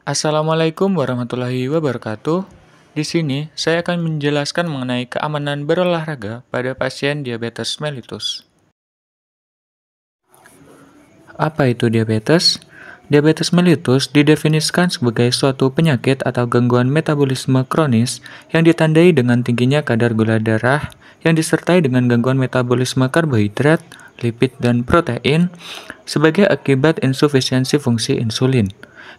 Assalamualaikum warahmatullahi wabarakatuh. Di sini saya akan menjelaskan mengenai keamanan berolahraga pada pasien diabetes mellitus. Apa itu diabetes? Diabetes mellitus didefinisikan sebagai suatu penyakit atau gangguan metabolisme kronis yang ditandai dengan tingginya kadar gula darah yang disertai dengan gangguan metabolisme karbohidrat, lipid, dan protein sebagai akibat insufisiensi fungsi insulin.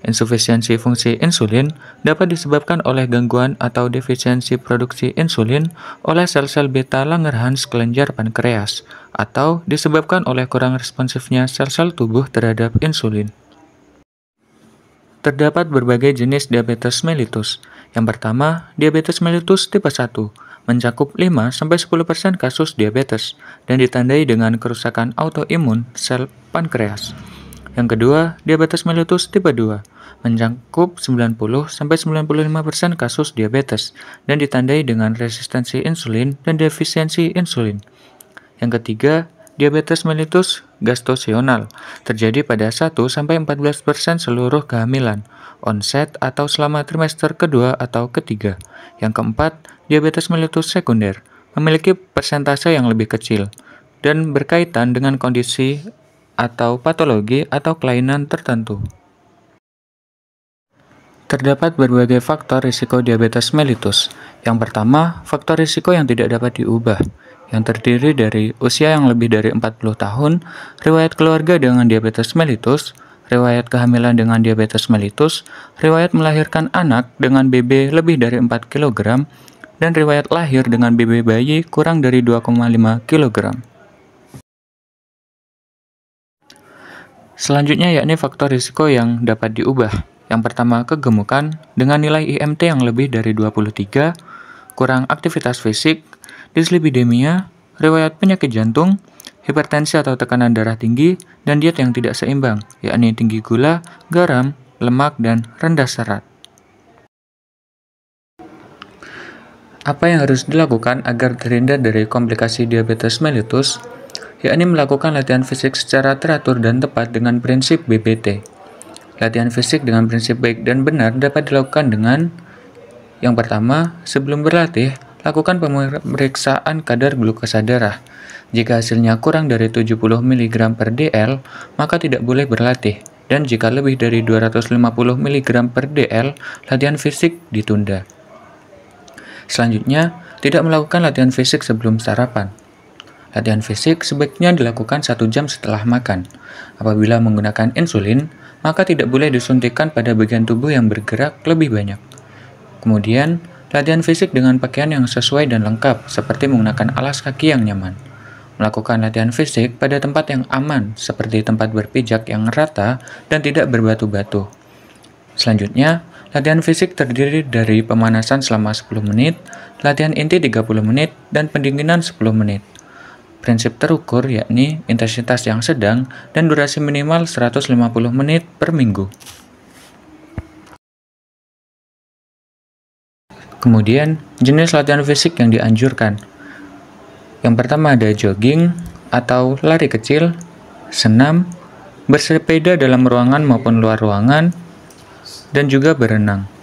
Insufisiensi fungsi insulin dapat disebabkan oleh gangguan atau defisiensi produksi insulin oleh sel-sel beta Langerhans kelenjar pankreas atau disebabkan oleh kurang responsifnya sel-sel tubuh terhadap insulin. Terdapat berbagai jenis diabetes mellitus. Yang pertama, diabetes mellitus tipe 1 mencakup 5-10% kasus diabetes dan ditandai dengan kerusakan autoimun sel pankreas. Yang kedua, diabetes mellitus tipe 2 mencakup 90-95% kasus diabetes dan ditandai dengan resistensi insulin dan defisiensi insulin. Yang ketiga, diabetes mellitus gestasional terjadi pada 1-14% seluruh kehamilan, onset atau selama trimester kedua atau ketiga. Yang keempat, diabetes mellitus sekunder memiliki persentase yang lebih kecil dan berkaitan dengan kondisi atau patologi atau kelainan tertentu. Terdapat berbagai faktor risiko diabetes mellitus. Yang pertama, faktor risiko yang tidak dapat diubah, yang terdiri dari usia yang lebih dari 40 tahun, riwayat keluarga dengan diabetes mellitus, riwayat kehamilan dengan diabetes mellitus, riwayat melahirkan anak dengan BB lebih dari 4 kg, dan riwayat lahir dengan BB bayi kurang dari 2,5 kg. Selanjutnya yakni faktor risiko yang dapat diubah. Yang pertama, kegemukan dengan nilai IMT yang lebih dari 23, kurang aktivitas fisik, dislipidemia, riwayat penyakit jantung, hipertensi atau tekanan darah tinggi, dan diet yang tidak seimbang, yakni tinggi gula, garam, lemak, dan rendah serat. Apa yang harus dilakukan agar terhindar dari komplikasi diabetes mellitus? Yakni melakukan latihan fisik secara teratur dan tepat dengan prinsip BBT. Latihan fisik dengan prinsip baik dan benar dapat dilakukan dengan yang pertama, sebelum berlatih, lakukan pemeriksaan kadar glukosa darah. Jika hasilnya kurang dari 70 mg per dl, maka tidak boleh berlatih. Dan jika lebih dari 250 mg per dl, latihan fisik ditunda. Selanjutnya, tidak melakukan latihan fisik sebelum sarapan. Latihan fisik sebaiknya dilakukan 1 jam setelah makan. Apabila menggunakan insulin, maka tidak boleh disuntikkan pada bagian tubuh yang bergerak lebih banyak. Kemudian, latihan fisik dengan pakaian yang sesuai dan lengkap, seperti menggunakan alas kaki yang nyaman. Melakukan latihan fisik pada tempat yang aman, seperti tempat berpijak yang rata dan tidak berbatu-batu. Selanjutnya, latihan fisik terdiri dari pemanasan selama 10 menit, latihan inti 30 menit, dan pendinginan 10 menit. Prinsip terukur yakni intensitas yang sedang dan durasi minimal 150 menit per minggu. Kemudian, jenis latihan fisik yang dianjurkan. Yang pertama ada jogging atau lari kecil, senam, bersepeda dalam ruangan maupun luar ruangan, dan juga berenang.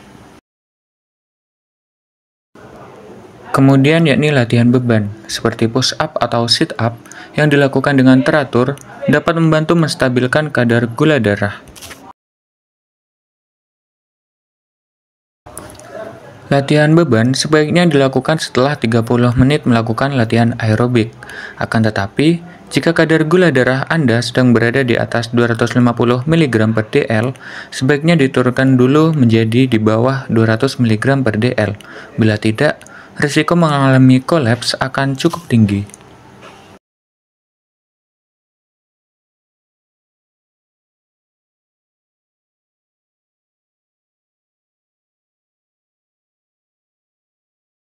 Kemudian yakni latihan beban, seperti push up atau sit up yang dilakukan dengan teratur dapat membantu menstabilkan kadar gula darah. Latihan beban sebaiknya dilakukan setelah 30 menit melakukan latihan aerobik. Akan tetapi, jika kadar gula darah Anda sedang berada di atas 250 mg per dl, sebaiknya diturunkan dulu menjadi di bawah 200 mg per dl. Bila tidak, risiko mengalami kolaps akan cukup tinggi.